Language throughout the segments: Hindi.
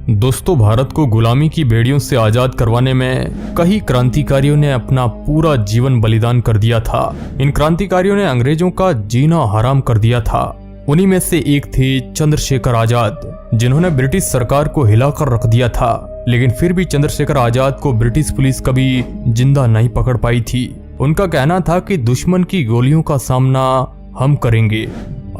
दोस्तों, भारत को गुलामी की बेड़ियों से आजाद करवाने में कई क्रांतिकारियों ने अपना पूरा जीवन बलिदान कर दिया था। इन क्रांतिकारियों ने अंग्रेजों का जीना हराम कर दिया था। उन्हीं में से एक थे चंद्रशेखर आजाद, जिन्होंने ब्रिटिश सरकार को हिलाकर रख दिया था। लेकिन फिर भी चंद्रशेखर आजाद को ब्रिटिश पुलिस कभी जिंदा नहीं पकड़ पाई थी। उनका कहना था कि दुश्मन की गोलियों का सामना हम करेंगे,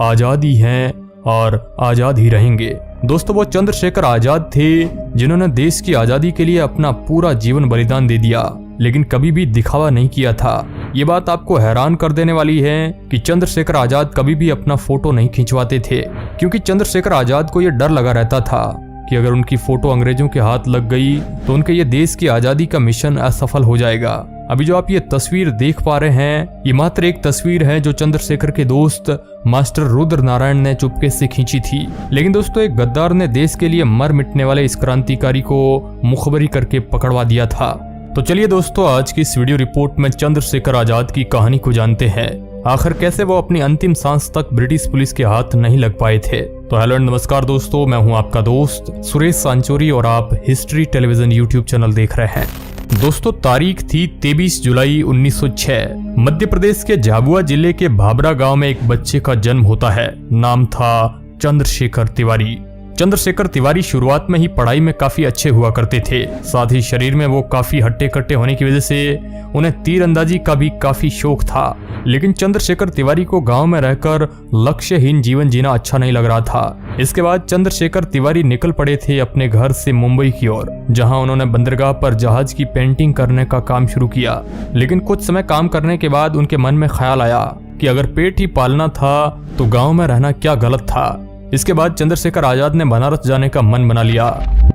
आजाद ही हैं और आजाद ही रहेंगे। दोस्तों, वो चंद्रशेखर आजाद थे जिन्होंने देश की आजादी के लिए अपना पूरा जीवन बलिदान दे दिया, लेकिन कभी भी दिखावा नहीं किया था। ये बात आपको हैरान कर देने वाली है कि चंद्रशेखर आजाद कभी भी अपना फोटो नहीं खिंचवाते थे, क्योंकि चंद्रशेखर आजाद को यह डर लगा रहता था कि अगर उनकी फोटो अंग्रेजों के हाथ लग गई तो उनके ये देश की आजादी का मिशन असफल हो जाएगा। अभी जो आप ये तस्वीर देख पा रहे हैं, ये मात्र एक तस्वीर है जो चंद्रशेखर के दोस्त मास्टर रुद्र नारायण ने चुपके से खींची थी। लेकिन दोस्तों, एक गद्दार ने देश के लिए मर मिटने वाले इस क्रांतिकारी को मुखबरी करके पकड़वा दिया था। तो चलिए दोस्तों, आज की इस वीडियो रिपोर्ट में चंद्रशेखर आजाद की कहानी को जानते हैं। आखिर कैसे वो अपनी अंतिम सांस तक ब्रिटिश पुलिस के हाथ नहीं लग पाए थे। तो हेलो एंड नमस्कार दोस्तों, मैं हूं आपका दोस्त सुरेश सांचोरी और आप हिस्ट्री टेलीविजन यूट्यूब चैनल देख रहे हैं। दोस्तों, तारीख थी 23 जुलाई 1906। मध्य प्रदेश के झाबुआ जिले के भाबरा गांव में एक बच्चे का जन्म होता है। नाम था चंद्रशेखर तिवारी। चंद्रशेखर तिवारी शुरुआत में ही पढ़ाई में काफी अच्छे हुआ करते थे। साथ ही शरीर में वो काफी हट्टे कट्टे होने की वजह से उन्हें तीरंदाजी का भी काफी शौक था। लेकिन चंद्रशेखर तिवारी को गांव में रहकर लक्ष्यहीन जीवन जीना अच्छा नहीं लग रहा था। इसके बाद चंद्रशेखर तिवारी निकल पड़े थे अपने घर से मुंबई की ओर, जहां उन्होंने बंदरगाह पर जहाज की पेंटिंग करने का काम शुरू किया। लेकिन कुछ समय काम करने के बाद उनके मन में ख्याल आया कि अगर पेट ही पालना था तो गाँव में रहना क्या गलत था। इसके बाद चंद्रशेखर आजाद ने बनारस जाने का मन बना लिया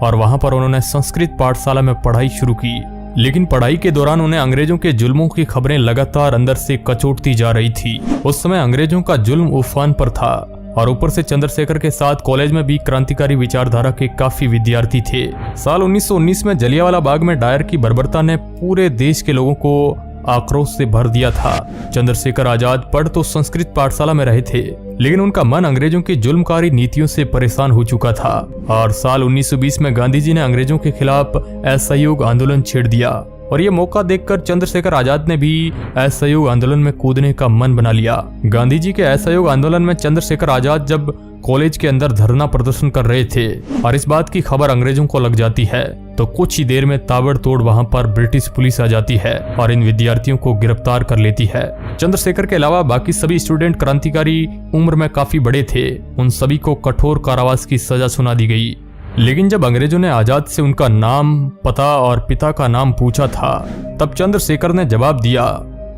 और वहां पर उन्होंने संस्कृत पाठशाला में पढ़ाई शुरू की। लेकिन पढ़ाई के दौरान उन्हें अंग्रेजों के जुल्मों की खबरें लगातार अंदर से कचोटती जा रही थी। उस समय अंग्रेजों का जुल्म उफान पर था और ऊपर से चंद्रशेखर के साथ कॉलेज में भी क्रांतिकारी विचारधारा के काफी विद्यार्थी थे। साल 1919 में जलियांवाला बाग में डायर की बर्बरता ने पूरे देश के लोगों को आक्रोश से भर दिया था। चंद्रशेखर आजाद पढ़ तो संस्कृत पाठशाला में रहे थे, लेकिन उनका मन अंग्रेजों की जुल्मकारी नीतियों से परेशान हो चुका था और साल 1920 में गांधी जी ने अंग्रेजों के खिलाफ असहयोग आंदोलन छेड़ दिया और ये मौका देखकर चंद्रशेखर आजाद ने भी असहयोग आंदोलन में कूदने का मन बना लिया। गांधी जी के असहयोग आंदोलन में चंद्रशेखर आजाद जब कॉलेज के अंदर धरना प्रदर्शन कर रहे थे और इस बात की खबर अंग्रेजों को लग जाती है तो कुछ ही देर में ताबड़तोड़ वहां पर ब्रिटिश पुलिस आ जाती है और इन विद्यार्थियों को गिरफ्तार कर लेती है। चंद्रशेखर के अलावा बाकी सभी स्टूडेंट क्रांतिकारी उम्र में काफी बड़े थे। उन सभी को कठोर कारावास की सजा सुना दी गई। लेकिन जब अंग्रेजों ने आजाद से उनका नाम, पता और पिता का नाम पूछा था, तब चंद्रशेखर ने जवाब दिया,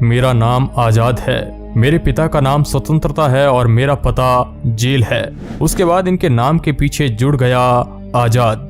मेरा नाम आजाद है, मेरे पिता का नाम स्वतंत्रता है और मेरा पता जेल है। उसके बाद इनके नाम के पीछे जुड़ गया आजाद,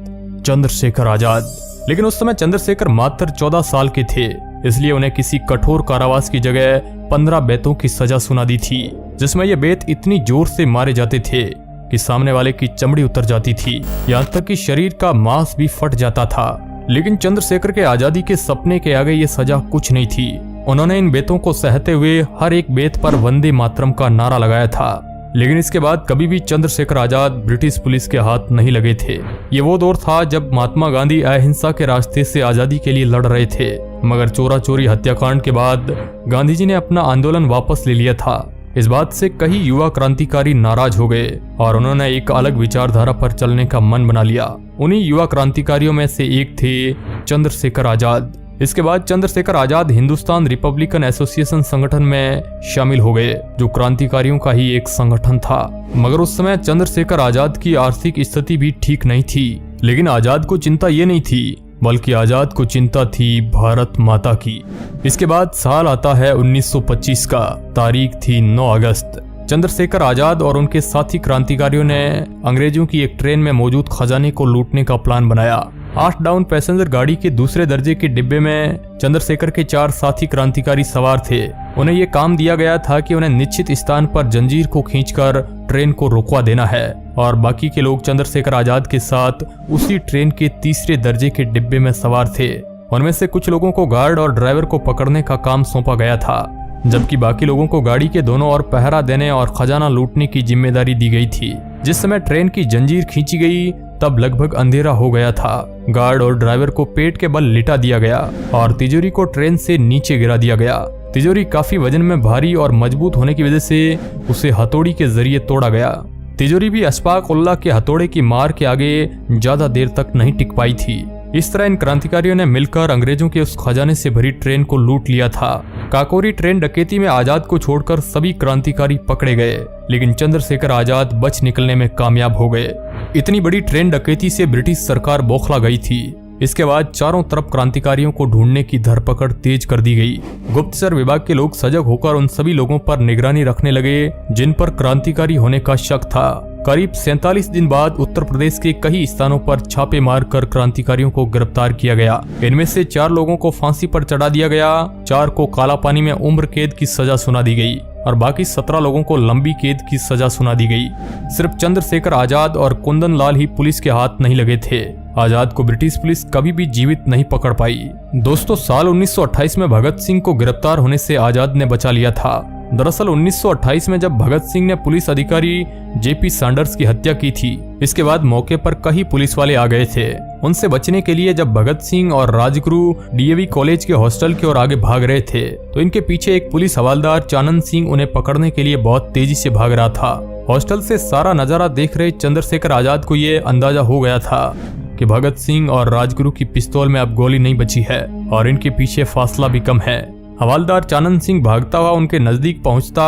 चंद्रशेखर आजाद। लेकिन उस समय चंद्रशेखर मात्र 14 साल के थे, इसलिए उन्हें किसी कठोर कारावास की जगह 15 बेतों की सजा सुना दी थी, जिसमें ये बेत इतनी जोर से मारे जाते थे कि सामने वाले की चमड़ी उतर जाती थी, यहाँ तक कि शरीर का मांस भी फट जाता था। लेकिन चंद्रशेखर के आजादी के सपने के आगे ये सजा कुछ नहीं थी। उन्होंने इन बेतों को सहते हुए हर एक बेत पर वंदे मातरम का नारा लगाया था। लेकिन इसके बाद कभी भी चंद्रशेखर आजाद ब्रिटिश पुलिस के हाथ नहीं लगे थे। ये वो दौर था जब महात्मा गांधी अहिंसा के रास्ते से आजादी के लिए लड़ रहे थे, मगर चोरा चोरी हत्याकांड के बाद गांधी जी ने अपना आंदोलन वापस ले लिया था। इस बात से कई युवा क्रांतिकारी नाराज हो गए और उन्होंने एक अलग विचारधारा पर चलने का मन बना लिया। उन्हीं युवा क्रांतिकारियों में से एक थे चंद्रशेखर आजाद। इसके बाद चंद्रशेखर आजाद हिंदुस्तान रिपब्लिकन एसोसिएशन संगठन में शामिल हो गए, जो क्रांतिकारियों का ही एक संगठन था। मगर उस समय चंद्रशेखर आजाद की आर्थिक स्थिति भी ठीक नहीं थी। लेकिन आजाद को चिंता ये नहीं थी, बल्कि आजाद को चिंता थी भारत माता की। इसके बाद साल आता है 1925 का। तारीख थी 9 अगस्त। चंद्रशेखर आजाद और उनके साथी क्रांतिकारियों ने अंग्रेजों की एक ट्रेन में मौजूद खजाने को लूटने का प्लान बनाया। 8 डाउन पैसेंजर गाड़ी के दूसरे दर्जे के डिब्बे में चंद्रशेखर के 4 साथी क्रांतिकारी सवार थे। उन्हें यह काम दिया गया था कि उन्हें निश्चित स्थान पर जंजीर को खींचकर ट्रेन को रुकवा देना है और बाकी के लोग चंद्रशेखर आजाद के साथ उसी ट्रेन के तीसरे दर्जे के डिब्बे में सवार थे। उनमें से कुछ लोगों को गार्ड और ड्राइवर को पकड़ने का काम सौंपा गया था, जबकि बाकी लोगों को गाड़ी के दोनों ओर पहरा देने और खजाना लूटने की जिम्मेदारी दी गई थी। जिस समय ट्रेन की जंजीर खींची गई तब लगभग अंधेरा हो गया था। गार्ड और ड्राइवर को पेट के बल लिटा दिया गया और तिजोरी को ट्रेन से नीचे गिरा दिया गया। तिजोरी काफी वजन में भारी और मजबूत होने की वजह से उसे हथौड़ी के जरिए तोड़ा गया। तिजोरी भी अशफाक उल्लाह के हथौड़े की मार के आगे ज्यादा देर तक नहीं टिक पाई थी। इस तरह इन क्रांतिकारियों ने मिलकर अंग्रेजों के उस खजाने से भरी ट्रेन को लूट लिया था। काकोरी ट्रेन डकैती में आजाद को छोड़कर सभी क्रांतिकारी पकड़े गए, लेकिन चंद्रशेखर आजाद बच निकलने में कामयाब हो गए। इतनी बड़ी ट्रेन डकैती से ब्रिटिश सरकार बौखला गई थी। इसके बाद चारों तरफ क्रांतिकारियों को ढूंढने की धरपकड़ तेज कर दी गई। गुप्तचर विभाग के लोग सजग होकर उन सभी लोगों पर निगरानी रखने लगे जिन पर क्रांतिकारी होने का शक था। करीब 47 दिन बाद उत्तर प्रदेश के कई स्थानों पर छापे मारकर क्रांतिकारियों को गिरफ्तार किया गया। इनमें से 4 लोगों को फांसी पर चढ़ा दिया गया, 4 को काला पानी में उम्र कैद की सजा सुना दी गई और बाकी 17 लोगों को लंबी कैद की सजा सुना दी गई। सिर्फ चंद्रशेखर आजाद और कुंदन लाल ही पुलिस के हाथ नहीं लगे थे। आजाद को ब्रिटिश पुलिस कभी भी जीवित नहीं पकड़ पाई। दोस्तों, साल 1928 में भगत सिंह को गिरफ्तार होने से आजाद ने बचा लिया था। दरअसल 1928 में जब भगत सिंह ने पुलिस अधिकारी जेपी सैंडर्स की हत्या की थी, इसके बाद मौके पर कई पुलिस वाले आ गए थे। उनसे बचने के लिए जब भगत सिंह और राजगुरु डीएवी कॉलेज के हॉस्टल की ओर आगे भाग रहे थे, तो इनके पीछे एक पुलिस हवलदार चानन सिंह उन्हें पकड़ने के लिए बहुत तेजी से भाग रहा था। हॉस्टल से सारा नजारा देख रहे चंद्रशेखर आजाद को ये अंदाजा हो गया था कि भगत सिंह और राजगुरु की पिस्तौल में अब गोली नहीं बची है और इनके पीछे फासला भी कम है। हवलदार चानन सिंह भागता हुआ उनके नजदीक पहुंचता,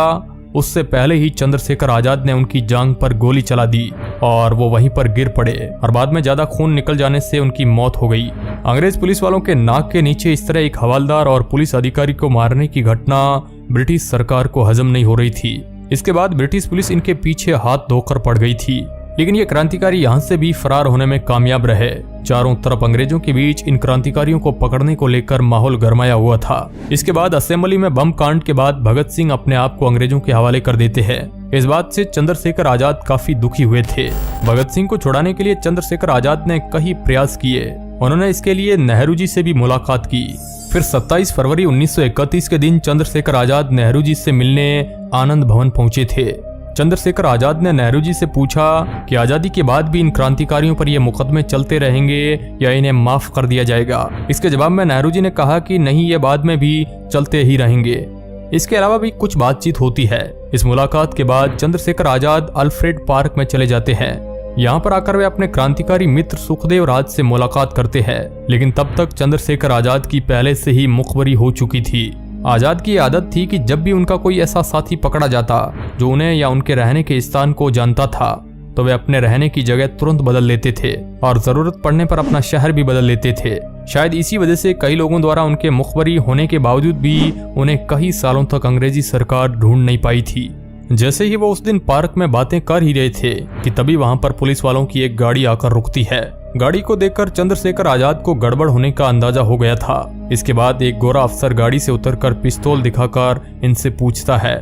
उससे पहले ही चंद्रशेखर आजाद ने उनकी जांघ पर गोली चला दी और वो वहीं पर गिर पड़े और बाद में ज्यादा खून निकल जाने से उनकी मौत हो गई। अंग्रेज पुलिस वालों के नाक के नीचे इस तरह एक हवलदार और पुलिस अधिकारी को मारने की घटना ब्रिटिश सरकार को हजम नहीं हो रही थी। इसके बाद ब्रिटिश पुलिस इनके पीछे हाथ धोकर पड़ गई थी, लेकिन ये क्रांतिकारी यहाँ से भी फरार होने में कामयाब रहे। चारों तरफ अंग्रेजों के बीच इन क्रांतिकारियों को पकड़ने को लेकर माहौल गरमाया हुआ था। इसके बाद असेंबली में बम कांड के बाद भगत सिंह अपने आप को अंग्रेजों के हवाले कर देते हैं। इस बात से चंद्रशेखर आजाद काफी दुखी हुए थे। भगत सिंह को छुड़ाने के लिए चंद्रशेखर आजाद ने कई प्रयास किए। उन्होंने इसके लिए नेहरू जी से भी मुलाकात की। फिर 27 फरवरी 1931 के दिन चंद्रशेखर आजाद नेहरू जी से मिलने आनंद भवन पहुंचे थे। चंद्रशेखर आजाद ने नेहरू जी से पूछा कि आजादी के बाद भी इन क्रांतिकारियों पर ये मुकदमे चलते रहेंगे या इन्हें माफ कर दिया जाएगा। इसके जवाब में नेहरू जी ने कहा कि नहीं, ये बाद में भी चलते ही रहेंगे। इसके अलावा भी कुछ बातचीत होती है। इस मुलाकात के बाद चंद्रशेखर आजाद अल्फ्रेड पार्क में चले जाते हैं। यहाँ पर आकर वे अपने क्रांतिकारी मित्र सुखदेव राज से मुलाकात करते हैं, लेकिन तब तक चंद्रशेखर आजाद की पहले से ही मुखबरी हो चुकी थी। आजाद की आदत थी कि जब भी उनका कोई ऐसा साथी पकड़ा जाता जो उन्हें या उनके रहने के स्थान को जानता था, तो वे अपने रहने की जगह तुरंत बदल लेते थे और जरूरत पड़ने पर अपना शहर भी बदल लेते थे। शायद इसी वजह से कई लोगों द्वारा उनके मुखबरी होने के बावजूद भी उन्हें कई सालों तक अंग्रेजी सरकार ढूंढ नहीं पाई थी। जैसे ही वो उस दिन पार्क में बातें कर ही रहे थे कि तभी वहां पर पुलिस वालों की एक गाड़ी आकर रुकती है। गाड़ी को देखकर चंद्रशेखर आजाद को गड़बड़ होने का अंदाजा हो गया था। इसके बाद एक गोरा अफसर गाड़ी से उतरकर पिस्तौल दिखाकर इनसे पूछता है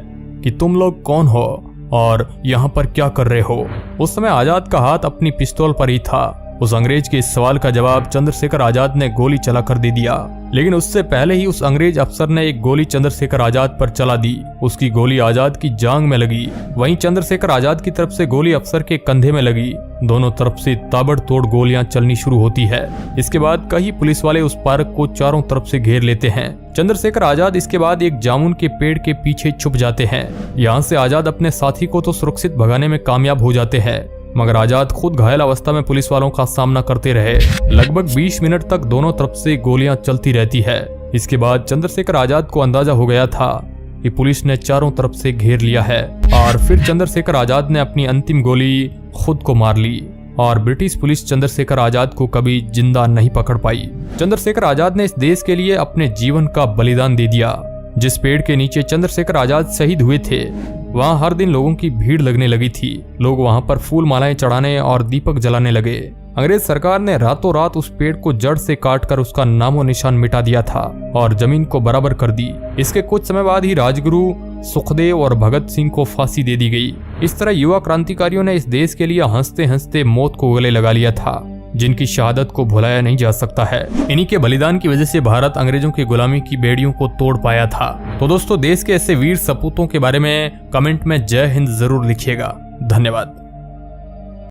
कि तुम लोग कौन हो और यहाँ पर क्या कर रहे हो। उस समय आजाद का हाथ अपनी पिस्तौल पर ही था। उस अंग्रेज के इस सवाल का जवाब चंद्रशेखर आजाद ने गोली चलाकर दे दिया, लेकिन उससे पहले ही उस अंग्रेज अफसर ने एक गोली चंद्रशेखर आजाद पर चला दी। उसकी गोली आजाद की जांघ में लगी, वहीं चंद्रशेखर आजाद की तरफ से गोली अफसर के कंधे में लगी। दोनों तरफ से ताबड़तोड़ गोलियां चलनी शुरू होती है। इसके बाद कई पुलिस वाले उस पार्क को चारों तरफ से घेर लेते हैं। चंद्रशेखर आजाद इसके बाद एक जामुन के पेड़ के पीछे छुप जाते हैं। यहाँ से आजाद अपने साथी को तो सुरक्षित भगाने में कामयाब हो जाते हैं, मगर आजाद खुद घायल अवस्था में पुलिस वालों का सामना करते रहे। लगभग 20 मिनट तक दोनों तरफ से गोलियां चलती रहती है। इसके बाद चंद्रशेखर आजाद को अंदाजा हो गया था कि पुलिस ने चारों तरफ से घेर लिया है और फिर चंद्रशेखर आजाद ने अपनी अंतिम गोली खुद को मार ली और ब्रिटिश पुलिस चंद्रशेखर आजाद को कभी जिंदा नहीं पकड़ पाई। चंद्रशेखर आजाद ने इस देश के लिए अपने जीवन का बलिदान दे दिया। जिस पेड़ के नीचे चंद्रशेखर आजाद शहीद हुए थे, वहाँ हर दिन लोगों की भीड़ लगने लगी थी। लोग वहाँ पर फूल मालाएं चढ़ाने और दीपक जलाने लगे। अंग्रेज सरकार ने रातों रात उस पेड़ को जड़ से काटकर उसका नामो निशान मिटा दिया था और जमीन को बराबर कर दी। इसके कुछ समय बाद ही राजगुरु सुखदेव और भगत सिंह को फांसी दे दी गई। इस तरह युवा क्रांतिकारियों ने इस देश के लिए हंसते हंसते मौत को गले लगा लिया था, जिनकी शहादत को भुलाया नहीं जा सकता है। इन्हीं के बलिदान की वजह से भारत अंग्रेजों की गुलामी की बेड़ियों को तोड़ पाया था। तो दोस्तों, देश के ऐसे वीर सपूतों के बारे में कमेंट में जय हिंद जरूर लिखिएगा। धन्यवाद।